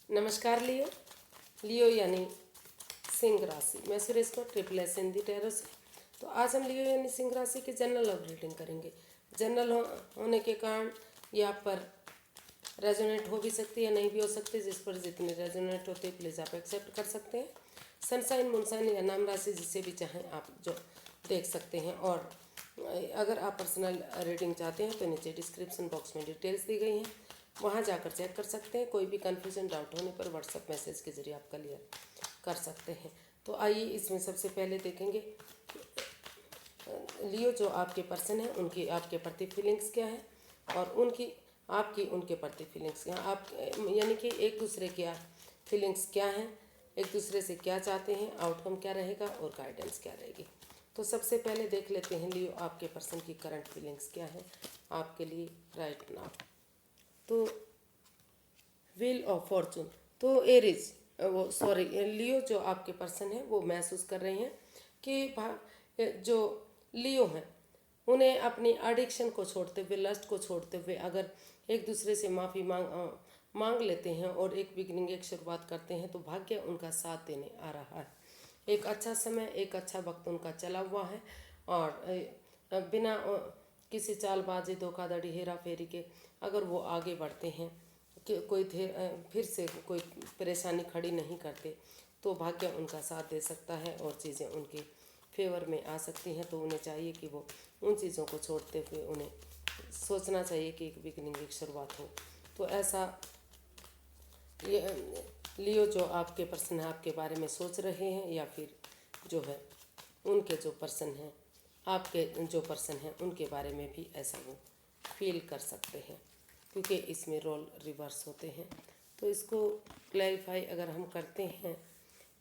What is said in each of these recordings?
नमस्कार लियो। लियो यानी सिंह राशि। मैं सुरेश को ट्रिपल एस हिंदी टैरो से। तो आज हम लियो यानी सिंह राशि की जनरल लव रीडिंग करेंगे। जनरल होने के कारण ये आप पर रेजोनेट हो भी सकती है, नहीं भी हो सकती। जिस पर जितनी रेजोनेट होती है प्लीज़ आप एक्सेप्ट कर सकते हैं। सनसाइन मूनसाइन या नाम राशि जिसे भी चाहें आप जो देख सकते हैं। और अगर आप पर्सनल रीडिंग चाहते हैं तो नीचे डिस्क्रिप्शन बॉक्स में डिटेल्स दी गई हैं, वहाँ जाकर चेक कर सकते हैं। कोई भी कन्फ्यूजन डाउट होने पर व्हाट्सएप मैसेज के जरिए आप क्लियर कर सकते हैं। तो आइए इसमें सबसे पहले देखेंगे लियो जो आपके पर्सन हैं उनकी आपके प्रति फीलिंग्स क्या है और उनकी आपकी उनके प्रति फीलिंग्स क्या हैं। आप यानी कि एक दूसरे की फीलिंग्स क्या हैं, एक दूसरे से क्या चाहते हैं, आउटकम क्या रहेगा और गाइडेंस क्या रहेगी। तो सबसे पहले देख लेते हैं लियो आपके पर्सन की करंट फीलिंग्स क्या है आपके लिए राइट नाउ। तो व्हील ऑफ फॉर्चून, तो एरिज वो सॉरी लियो जो आपके पर्सन है वो महसूस कर रहे हैं कि जो लियो हैं उन्हें अपनी एडिक्शन को छोड़ते हुए, लस्ट को छोड़ते हुए अगर एक दूसरे से माफ़ी मांग लेते हैं और एक बिगनिंग एक शुरुआत करते हैं तो भाग्य उनका साथ देने आ रहा है। एक अच्छा समय, एक अच्छा वक्त उनका चला हुआ है और बिना किसी चालबाजी, धोखाधड़ी, हेरा फेरी के अगर वो आगे बढ़ते हैं कि कोई फिर से कोई परेशानी खड़ी नहीं करते तो भाग्य उनका साथ दे सकता है और चीज़ें उनके फेवर में आ सकती हैं। तो उन्हें चाहिए कि वो उन चीज़ों को छोड़ते हुए उन्हें सोचना चाहिए कि एक बिगनिंग एक शुरुआत हो। तो ऐसा ये लियो जो आपके पर्सन है आपके बारे में सोच रहे हैं या फिर जो है उनके जो पर्सन हैं आपके जो पर्सन हैं उनके बारे में भी ऐसा वो फील कर सकते हैं, क्योंकि इसमें रोल रिवर्स होते हैं। तो इसको क्लैरिफाई अगर हम करते हैं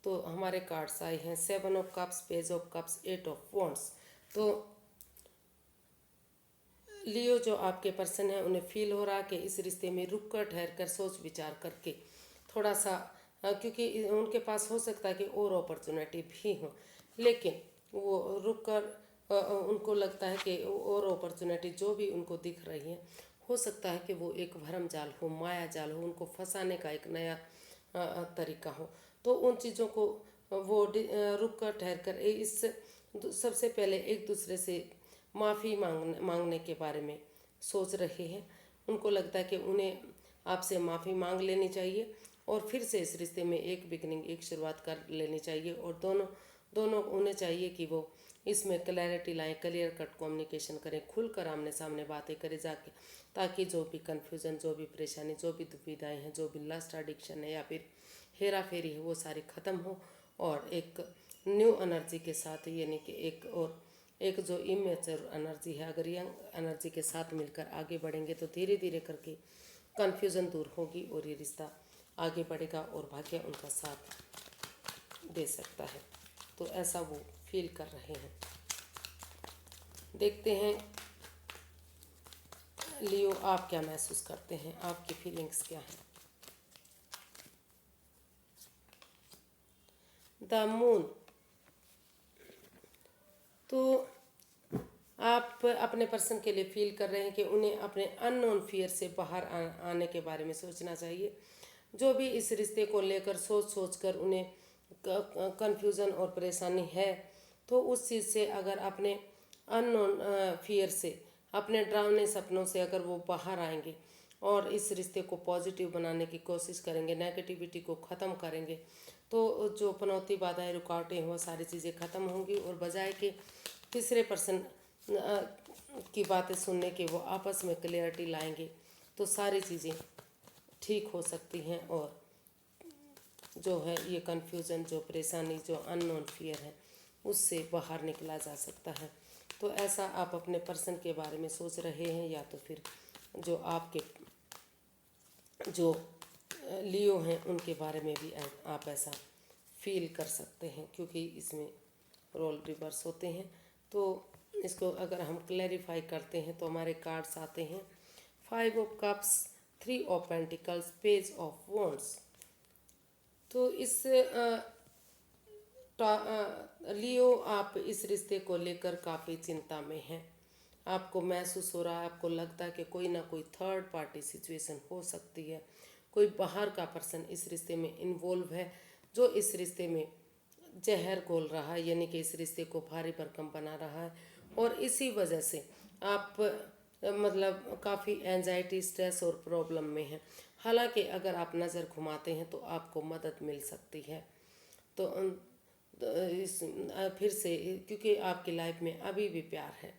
तो हमारे कार्ड्स आए हैं 7 of cups, page of cups, 8 of wands. तो लियो जो आपके पर्सन है उन्हें फील हो रहा कि इस रिश्ते में रुक कर ठहर कर सोच विचार करके थोड़ा सा क्योंकि उनके पास हो सकता है कि और अपॉर्चुनिटी भी हो, लेकिन वो रुक कर उनको लगता है कि और अपॉर्चुनिटी जो भी उनको दिख रही है हो सकता है कि वो एक भरम जाल हो, माया जाल हो, उनको फंसाने का एक नया तरीका हो। तो उन चीज़ों को वो रुक कर ठहर कर इस सबसे पहले एक दूसरे से माफ़ी मांगने के बारे में सोच रहे हैं। उनको लगता है कि उन्हें आपसे माफ़ी मांग लेनी चाहिए और फिर से इस रिश्ते में एक बिगनिंग एक शुरुआत कर लेनी चाहिए। और दोनों दोनों उन्हें चाहिए कि वो इसमें क्लैरिटी लाएं, क्लियर कट कम्युनिकेशन करें, खुलकर आमने सामने बातें करें जाके, ताकि जो भी कन्फ्यूज़न, जो भी परेशानी, जो भी दुविधाएं हैं, जो भी लस्ट एडिक्शन है या फिर हेरा फेरी है वो सारी ख़त्म हो और एक न्यू एनर्जी के साथ यानी कि एक जो इमेच्योर एनर्जी है अगर यंग एनर्जी के साथ मिलकर आगे बढ़ेंगे तो धीरे धीरे करके कन्फ्यूज़न दूर होगी और ये रिश्ता आगे बढ़ेगा और भाग्य उनका साथ दे सकता है। तो ऐसा वो फील कर रहे हैं। देखते हैं लियो आप क्या महसूस करते हैं, आपकी फीलिंग्स क्या हैं। द मून, तो आप अपने पर्सन के लिए फील कर रहे हैं कि उन्हें अपने अननोन फियर से बाहर आने के बारे में सोचना चाहिए। जो भी इस रिश्ते को लेकर सोच कर उन्हें कन्फ्यूज़न और परेशानी है तो उस चीज़ से अगर अपने अननोन फियर से, अपने डरावने सपनों से अगर वो बाहर आएंगे और इस रिश्ते को पॉजिटिव बनाने की कोशिश करेंगे, नेगेटिविटी को ख़त्म करेंगे तो जो पनौती, बाधाएं, रुकावटें वो सारी चीज़ें ख़त्म होंगी और बजाय कि तीसरे पर्सन की बातें सुनने के वो आपस में क्लियरिटी लाएंगे तो सारी चीज़ें ठीक हो सकती हैं और जो है ये कन्फ्यूज़न, जो परेशानी, जो अननोन फियर है उससे बाहर निकला जा सकता है। तो ऐसा आप अपने पर्सन के बारे में सोच रहे हैं या तो फिर जो आपके जो लियो हैं उनके बारे में भी आप ऐसा फील कर सकते हैं, क्योंकि इसमें रोल रिवर्स होते हैं। तो इसको अगर हम क्लैरिफाई करते हैं तो हमारे कार्ड्स आते हैं 5 of cups, 3 of pentacles, page of wands. तो इस लियो आप इस रिश्ते को लेकर काफ़ी चिंता में हैं। आपको महसूस हो रहा है, आपको लगता है कि कोई ना कोई थर्ड पार्टी सिचुएशन हो सकती है, कोई बाहर का पर्सन इस रिश्ते में इन्वॉल्व है जो इस रिश्ते में जहर घोल रहा है, यानी कि इस रिश्ते को भारी भरकम बना रहा है। और इसी वजह से आप मतलब काफ़ी एंजाइटी, स्ट्रेस और प्रॉब्लम में हैं। हालांकि अगर आप नज़र घुमाते हैं तो आपको मदद मिल सकती है। तो इस फिर से, क्योंकि आपकी लाइफ में अभी भी प्यार है,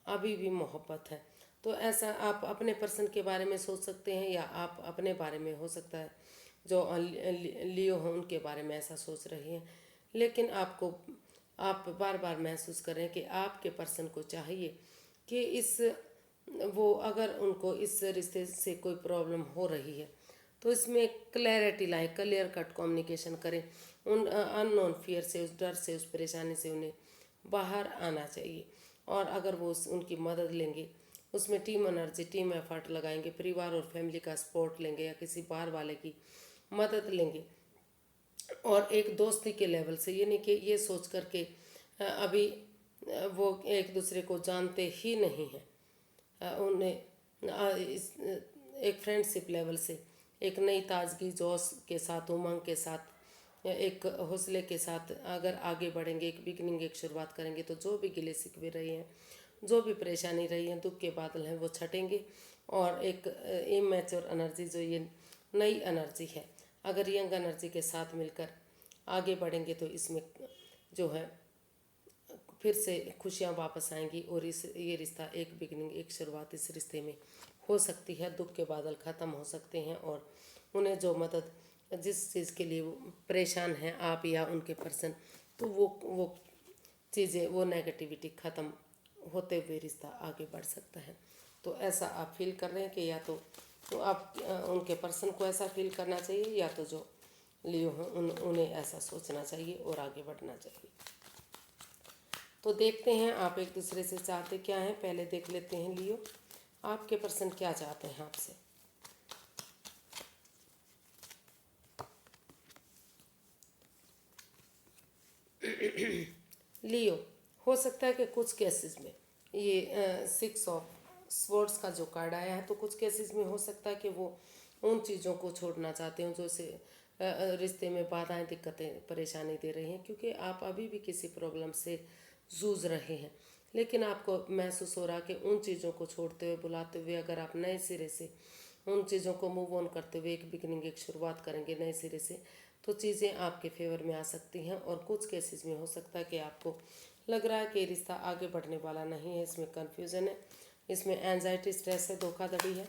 अभी भी मोहब्बत है। तो ऐसा आप अपने पर्सन के बारे में सोच सकते हैं, या आप अपने बारे में, हो सकता है जो लियो हो उनके बारे में ऐसा सोच रही हैं। लेकिन आप बार बार महसूस कर रहे हैं कि आपके पर्सन को चाहिए कि वो अगर उनको इस रिश्ते से कोई प्रॉब्लम हो रही है तो इसमें क्लैरिटी लाए, क्लियर कट कम्युनिकेशन करें। उन अननोन फियर से, उस डर से, उस परेशानी से उन्हें बाहर आना चाहिए। और अगर वो उनकी मदद लेंगे, उसमें टीम एनर्जी, टीम एफर्ट लगाएंगे, परिवार और फैमिली का सपोर्ट लेंगे या किसी बाहर वाले की मदद लेंगे, और एक दोस्ती के लेवल से, यानी कि ये सोच कर के अभी वो एक दूसरे को जानते ही नहीं हैं, उन्हें एक फ्रेंडशिप लेवल से एक नई ताजगी, जोश के साथ, उमंग के साथ, एक हौसले के साथ अगर आगे बढ़ेंगे, एक बिगनिंग, एक शुरुआत करेंगे, तो जो भी गिले शिकवे रहे हैं, जो भी परेशानी रही है, दुख के बादल हैं, वो छटेंगे। और एक इमेच्योर एनर्जी, जो ये नई एनर्जी है, अगर यंग एनर्जी के साथ मिलकर आगे बढ़ेंगे तो इसमें जो है फिर से खुशियाँ वापस आएंगी। और ये रिश्ता एक बिगनिंग, एक शुरुआत इस रिश्ते में हो सकती है। दुख के बादल ख़त्म हो सकते हैं और उन्हें जो मदद, जिस चीज़ के लिए वो परेशान हैं, आप या उनके पर्सन, तो वो चीज़ें, वो नेगेटिविटी ख़त्म होते हुए रिश्ता आगे बढ़ सकता है। तो ऐसा आप फील कर रहे हैं कि या तो आप उनके पर्सन को ऐसा फील करना चाहिए, या तो जो लियो हैं उन्हें ऐसा सोचना चाहिए और आगे बढ़ना चाहिए। तो देखते हैं आप एक दूसरे से चाहते क्या हैं। पहले देख लेते हैं लियो, आपके पर्सन क्या चाहते हैं आपसे। लियो, हो सकता है कि कुछ केसेस में ये 6 ऑफ स्वॉर्ड्स का जो कार्ड आया है, तो कुछ केसेस में हो सकता है कि वो उन चीज़ों को छोड़ना चाहते हो जो से रिश्ते में बाधाएं, दिक्कतें, परेशानी दे रही हैं, क्योंकि आप अभी भी किसी प्रॉब्लम से जूझ रहे हैं। लेकिन आपको महसूस हो रहा कि उन चीज़ों को छोड़ते हुए, बुलाते हुए, अगर आप नए सिरे से उन चीज़ों को मूव ऑन करते हुए एक बिगनिंग, एक शुरुआत करेंगे नए सिरे से, तो चीज़ें आपके फेवर में आ सकती हैं। और कुछ केसेस में हो सकता है कि आपको लग रहा है कि रिश्ता आगे बढ़ने वाला नहीं है, इसमें कन्फ्यूज़न है, इसमें एंजाइटी, स्ट्रेस है, धोखाधड़ी है।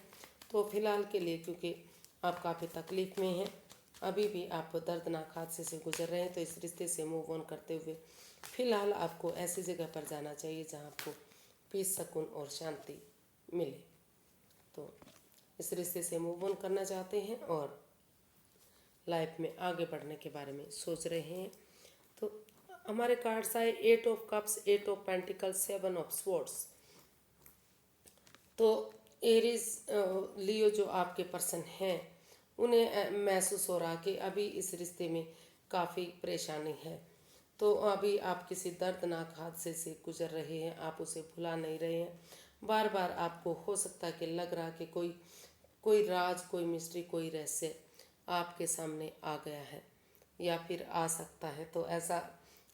तो फिलहाल के लिए, क्योंकि आप काफ़ी तकलीफ़ में हैं, अभी भी आप दर्दनाक हादसे से गुजर रहे हैं, तो इस रिश्ते से मूव ऑन करते हुए फिलहाल आपको ऐसी जगह पर जाना चाहिए जहाँ आपको पीस, सुकून और शांति मिले। तो इस रिश्ते से मूव ऑन करना चाहते हैं और लाइफ में आगे बढ़ने के बारे में सोच रहे हैं। तो हमारे कार्ड्स आए 8 of cups, 8 of pentacles, 7 of swords. तो एरीज, लियो जो आपके पर्सन हैं, उन्हें महसूस हो रहा कि अभी इस रिश्ते में काफ़ी परेशानी है। तो अभी आप किसी दर्दनाक हादसे से गुजर रहे हैं, आप उसे भुला नहीं रहे हैं। बार बार आपको हो सकता है कि लग रहा कि कोई राज, कोई मिस्ट्री, कोई रहस्य आपके सामने आ गया है या फिर आ सकता है। तो ऐसा,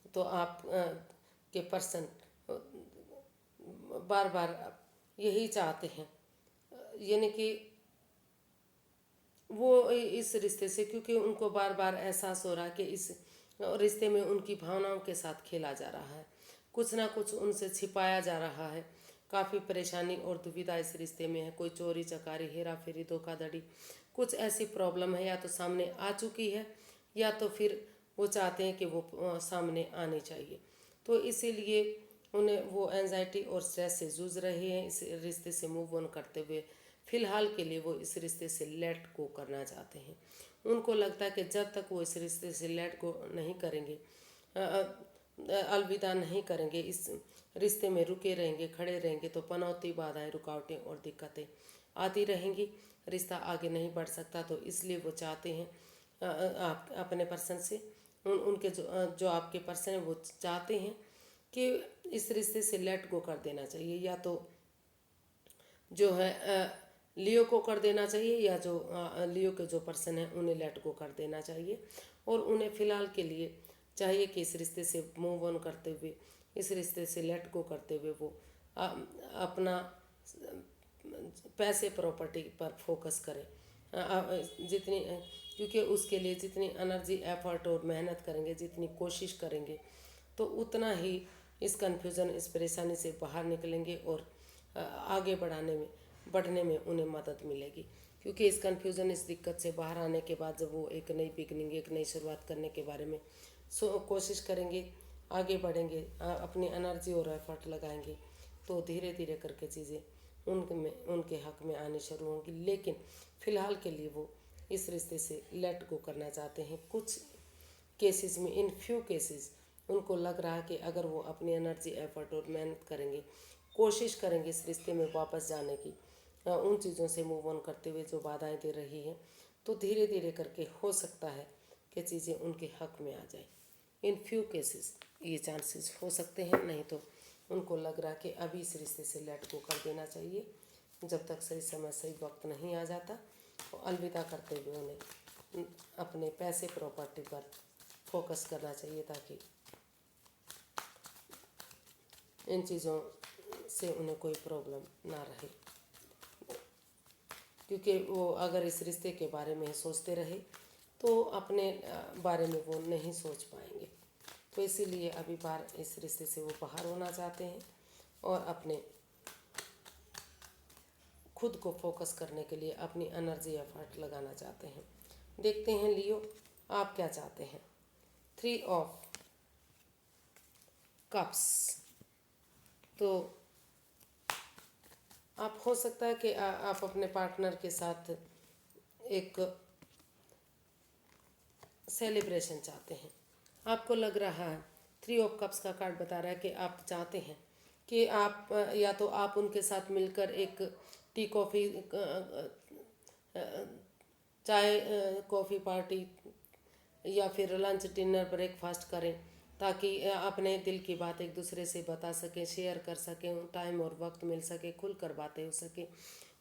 तो आप के पर्सन बार बार यही चाहते हैं, यानी कि वो इस रिश्ते से, क्योंकि उनको बार बार एहसास हो रहा है कि इस रिश्ते में उनकी भावनाओं के साथ खेला जा रहा है, कुछ ना कुछ उनसे छिपाया जा रहा है। काफ़ी परेशानी और दुविधा इस रिश्ते में है। कोई चोरी चकारी, हेरा फेरी, धोखाधड़ी, कुछ ऐसी प्रॉब्लम है या तो सामने आ चुकी है, या तो फिर वो चाहते हैं कि वो सामने आनी चाहिए। तो इसीलिए उन्हें वो एंजाइटी और स्ट्रेस से जूझ रहे हैं इस रिश्ते से मूव ऑन करते हुए। फिलहाल के लिए वो इस रिश्ते से लेट गो करना चाहते हैं। उनको लगता है कि जब तक वो इस रिश्ते से लेट गो नहीं करेंगे, अलविदा नहीं करेंगे, इस रिश्ते में रुके रहेंगे, खड़े रहेंगे, तो पनौती, बाधाएं, रुकावटें और दिक्कतें आती रहेंगी, रिश्ता आगे नहीं बढ़ सकता। तो इसलिए वो चाहते हैं, आप अपने पर्सन से, उनके जो आपके पर्सन हैं, वो चाहते हैं कि इस रिश्ते से लेट गो कर देना चाहिए, या तो जो है लियो को कर देना चाहिए, या जो लियो के जो पर्सन है उन्हें लेट गो कर देना चाहिए। और उन्हें फ़िलहाल के लिए चाहिए कि इस रिश्ते से मूव ऑन करते हुए, इस रिश्ते से लेट गो करते हुए वो अपना पैसे प्रॉपर्टी पर फोकस करें। जितनी, क्योंकि उसके लिए जितनी एनर्जी, एफर्ट और मेहनत करेंगे, जितनी कोशिश करेंगे, तो उतना ही इस कन्फ्यूज़न, इस परेशानी से बाहर निकलेंगे और आगे बढ़ने में उन्हें मदद मिलेगी। क्योंकि इस कन्फ्यूज़न, इस दिक्कत से बाहर आने के बाद जब वो एक नई बिगनिंग, एक नई शुरुआत करने के बारे में कोशिश करेंगे, आगे बढ़ेंगे, अपनी एनर्जी और एफर्ट लगाएंगे, तो धीरे धीरे करके चीज़ें उनके हक में आनी शुरू होंगी। लेकिन फ़िलहाल के लिए वो इस रिश्ते से लेट गो करना चाहते हैं। कुछ केसेस में, इन फ्यू केसेस, उनको लग रहा है कि अगर वो अपनी एनर्जी, एफर्ट और मेहनत करेंगे, कोशिश करेंगे इस रिश्ते में वापस जाने की, उन चीज़ों से मूव ऑन करते हुए जो बाधाएं दे रही हैं, तो धीरे धीरे करके हो सकता है कि चीज़ें उनके हक में आ जाए। इन फ्यू केसेस ये चांसेस हो सकते हैं। नहीं तो उनको लग रहा है कि अभी इस रिश्ते से लेट गो कर देना चाहिए, जब तक सही समय, सही वक्त नहीं आ जाता। और अलविदा करते हुए उन्हें अपने पैसे, प्रॉपर्टी पर फोकस करना चाहिए, ताकि इन चीज़ों से उन्हें कोई प्रॉब्लम ना रहे। क्योंकि वो अगर इस रिश्ते के बारे में सोचते रहे तो अपने बारे में वो नहीं सोच पाएंगे। तो इसीलिए अभी बार इस रिश्ते से वो बाहर होना चाहते हैं और अपने खुद को फोकस करने के लिए अपनी एनर्जी, एफर्ट लगाना चाहते हैं। देखते हैं लियो, आप क्या चाहते हैं। 3 ऑफ कप्स। तो आप, हो सकता है कि आप अपने पार्टनर के साथ एक सेलिब्रेशन चाहते हैं। आपको लग रहा है, 3 ऑफ कप्स का कार्ड बता रहा है कि आप चाहते हैं कि आप या तो आप उनके साथ मिलकर एक टी, कॉफ़ी, चाय, कॉफ़ी पार्टी, या फिर लंच, डिनर, ब्रेकफास्ट करें, ताकि अपने दिल की बात एक दूसरे से बता सकें, शेयर कर सकें, टाइम और वक्त मिल सके, खुल कर बातें हो सके।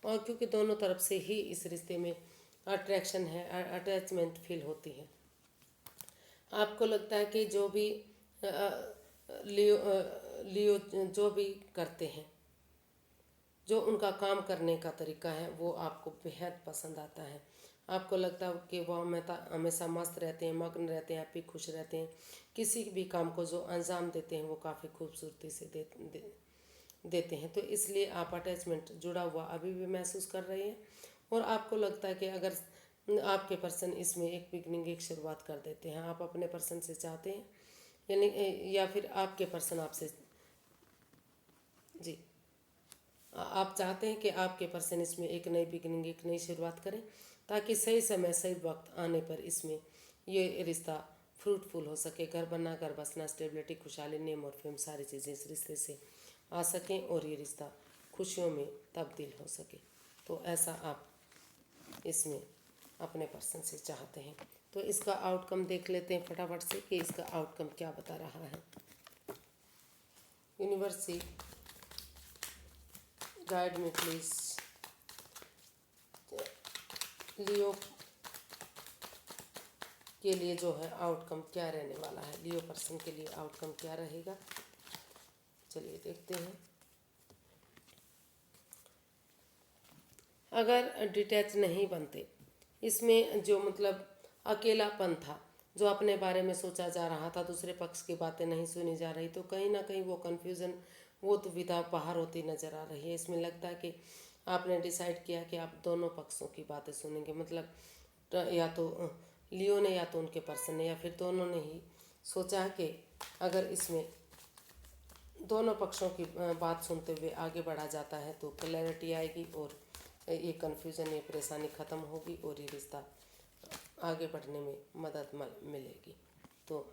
और क्योंकि दोनों तरफ से ही इस रिश्ते में अट्रैक्शन है, अटैचमेंट फील होती है। आपको लगता है कि जो भी लियो जो भी करते हैं, जो उनका काम करने का तरीका है, वो आपको बेहद पसंद आता है। आपको लगता है कि वो हमेशा मस्त रहते हैं, मग्न रहते हैं, हैप्पी, खुश रहते हैं। किसी भी काम को जो अंजाम देते हैं वो काफ़ी खूबसूरती से देते हैं। तो इसलिए आप अटैचमेंट जुड़ा हुआ अभी भी महसूस कर रहे हैं। और आपको लगता है कि अगर आपके पर्सन इसमें एक बिगनिंग, एक शुरुआत कर देते हैं, आप अपने पर्सन से चाहते हैं, यानी या फिर आपके पर्सन आपसे, जी, आप चाहते हैं कि आपके पर्सन इसमें एक नई बिगनिंग, एक नई शुरुआत करें, ताकि सही समय, सही वक्त आने पर इसमें ये रिश्ता फ्रूटफुल हो सके। घर बनना, घर बसना, स्टेबिलिटी, खुशहाली, नेम और फेम, सारी चीज़ें इस रिश्ते से आ सकें और ये रिश्ता खुशियों में तब्दील हो सके। तो ऐसा आप इसमें अपने पर्सन से चाहते हैं। तो इसका आउटकम देख लेते हैं फटाफट से कि इसका आउटकम क्या बता रहा है। यूनिवर्स, गाइड मी प्लीज, लियो के लिए जो है आउटकम क्या रहने वाला है। लियो पर्सन के लिए आउटकम क्या रहेगा, चलिए देखते हैं। अगर डिटैच नहीं बनते, इसमें जो मतलब अकेलापन था, जो अपने बारे में सोचा जा रहा था, दूसरे पक्ष की बातें नहीं सुनी जा रही, तो कहीं ना कहीं वो कन्फ्यूज़न, वो दुविधा बाहर होती नज़र आ रही है। इसमें लगता है कि आपने डिसाइड किया कि आप दोनों पक्षों की बातें सुनेंगे। मतलब या तो लियो ने, या तो उनके पर्सन ने, या फिर दोनों ने ही सोचा है कि अगर इसमें दोनों पक्षों की बात सुनते हुए आगे बढ़ा जाता है तो क्लैरिटी आएगी और ये कन्फ्यूज़न, ये परेशानी ख़त्म होगी और ये रिश्ता आगे बढ़ने में मदद मिलेगी। तो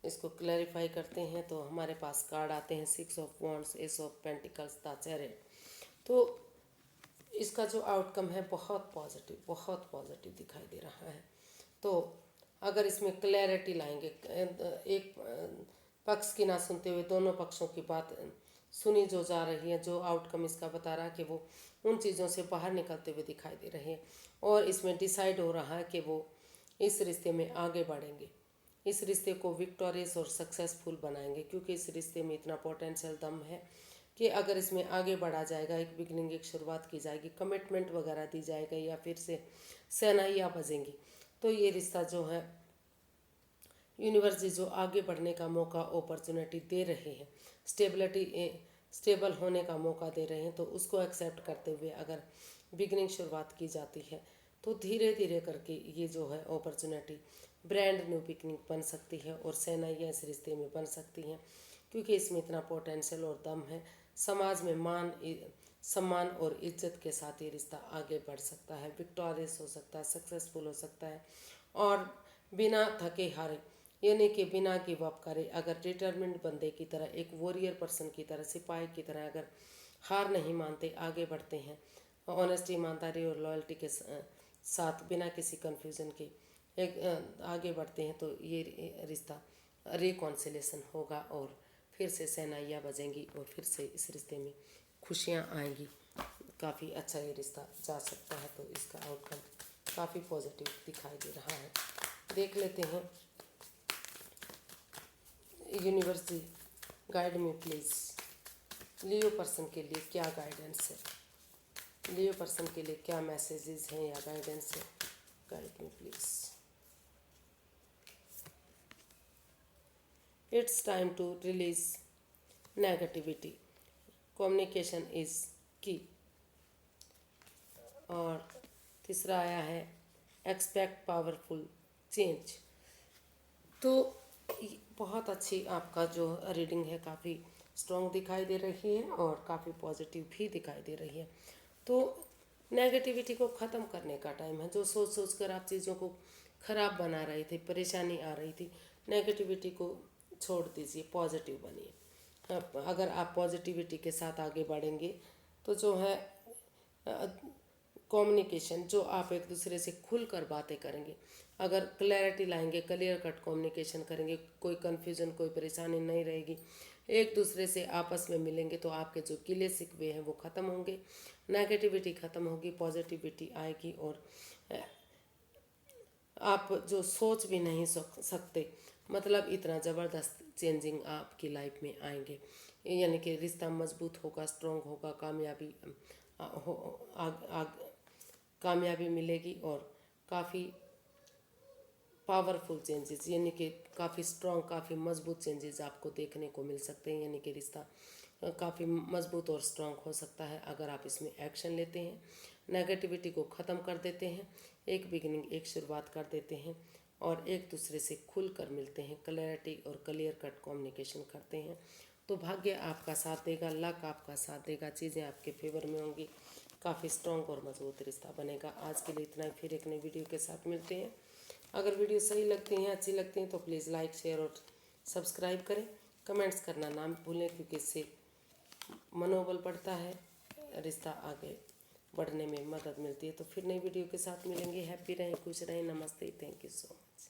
इसको क्लैरिफाई करते हैं। तो हमारे पास कार्ड आते हैं 6 of wands, S of pentacles, the chariot. तो इसका जो आउटकम है बहुत पॉजिटिव, बहुत पॉजिटिव दिखाई दे रहा है। तो अगर इसमें क्लैरिटी लाएंगे, एक पक्ष की ना सुनते हुए दोनों पक्षों की बात सुनी जो जा रही है, जो आउटकम इसका बता रहा है कि वो उन चीज़ों से बाहर निकलते हुए दिखाई दे रहे हैं और इसमें डिसाइड हो रहा है कि वो इस रिश्ते में आगे बढ़ेंगे, इस रिश्ते को विक्टोरियस और सक्सेसफुल बनाएंगे, क्योंकि इस रिश्ते में इतना पोटेंशियल दम है कि अगर इसमें आगे बढ़ा जाएगा, एक बिगनिंग, एक शुरुआत की जाएगी, कमिटमेंट वगैरह दी जाएगी या फिर से शहनाइयाँ बजेंगी, तो ये रिश्ता जो है यूनिवर्स जो आगे बढ़ने का मौका, अपॉर्चुनिटी दे रहे हैं, स्टेबल होने का मौका दे रहे हैं, तो उसको एक्सेप्ट करते हुए अगर बिगनिंग शुरुआत की जाती है तो धीरे धीरे करके ये जो है अपॉर्चुनिटी ब्रांड न्यू बिगनिंग बन सकती है और शहनाइयाँ इस रिश्ते में बन सकती हैं, क्योंकि इसमें इतना पोटेंशियल और दम है। समाज में सम्मान और इज्जत के साथ ये रिश्ता आगे बढ़ सकता है, विक्टोरियस हो सकता है, सक्सेसफुल हो सकता है और बिना थके हारे, यानी कि बिना गिव अप करे, अगर डिटरमिन्ड बंदे की तरह, एक वॉरियर पर्सन की तरह, सिपाही की तरह अगर हार नहीं मानते, आगे बढ़ते हैं, ऑनेस्टी, ईमानदारी और लॉयल्टी के साथ बिना किसी कन्फ्यूज़न के एक आगे बढ़ते हैं, तो ये रिश्ता रिकॉन्सिलेशन होगा और फिर से शहनाइयाँ बजेंगी और फिर से इस रिश्ते में खुशियाँ आएंगी। काफ़ी अच्छा ये रिश्ता जा सकता है, तो इसका आउटकम काफ़ी पॉजिटिव दिखाई दे रहा है। देख लेते हैं universe ji, guide me please, Leo person के लिए क्या गाइडेंस है, लियो पर्सन के लिए क्या मैसेजेस हैं या गाइडेंस है, guide me please. It's time to release negativity, communication is key. और तीसरा आया है एक्सपेक्ट पावरफुल चेंज। तो बहुत अच्छी आपका जो रीडिंग है, काफ़ी स्ट्रॉन्ग दिखाई दे रही है और काफ़ी पॉजिटिव भी दिखाई दे रही है। तो नेगेटिविटी को ख़त्म करने का टाइम है। जो सोच सोच कर आप चीज़ों को ख़राब बना रहे थे, परेशानी आ रही थी, नेगेटिविटी को छोड़ दीजिए, पॉजिटिव बनिए। अगर आप पॉजिटिविटी के साथ आगे बढ़ेंगे तो जो है कम्युनिकेशन, जो आप एक दूसरे से खुलकर बातें करेंगे, अगर क्लैरिटी लाएंगे, क्लियर कट कम्युनिकेशन करेंगे, कोई कन्फ्यूजन, कोई परेशानी नहीं रहेगी, एक दूसरे से आपस में मिलेंगे, तो आपके जो गिले शिकवे हैं वो ख़त्म होंगे, नेगेटिविटी ख़त्म होगी, पॉजिटिविटी आएगी और आप जो सोच भी नहीं सकते, मतलब इतना ज़बरदस्त चेंजिंग आपकी लाइफ में आएंगे, यानी कि रिश्ता मजबूत होगा, स्ट्रॉन्ग होगा, कामयाबी मिलेगी और काफ़ी पावरफुल चेंजेस, यानी कि काफ़ी स्ट्रॉन्ग, काफ़ी मजबूत चेंजेस आपको देखने को मिल सकते हैं, यानी कि रिश्ता काफ़ी मजबूत और स्ट्रॉन्ग हो सकता है अगर आप इसमें एक्शन लेते हैं, नेगेटिविटी को ख़त्म कर देते हैं, एक बिगिनिंग, एक शुरुआत कर देते हैं और एक दूसरे से खुल कर मिलते हैं, क्लैरिटी और क्लियर कट कम्युनिकेशन करते हैं, तो भाग्य आपका साथ देगा, लक आपका साथ देगा, चीज़ें आपके फेवर में होंगी, काफ़ी स्ट्रॉन्ग और मजबूत रिश्ता बनेगा। आज के लिए इतना ही, फिर एक नई वीडियो के साथ मिलते हैं। अगर वीडियो सही लगती हैं, अच्छी लगती हैं, तो प्लीज़ लाइक, शेयर और सब्सक्राइब करें। कमेंट्स करना ना भूलें, क्योंकि इससे मनोबल बढ़ता है, रिश्ता आगे बढ़ने में मदद मिलती है। तो फिर नई वीडियो के साथ मिलेंगे। हैप्पी रहें, खुश रहें, नमस्ते, थैंक यू सो मच।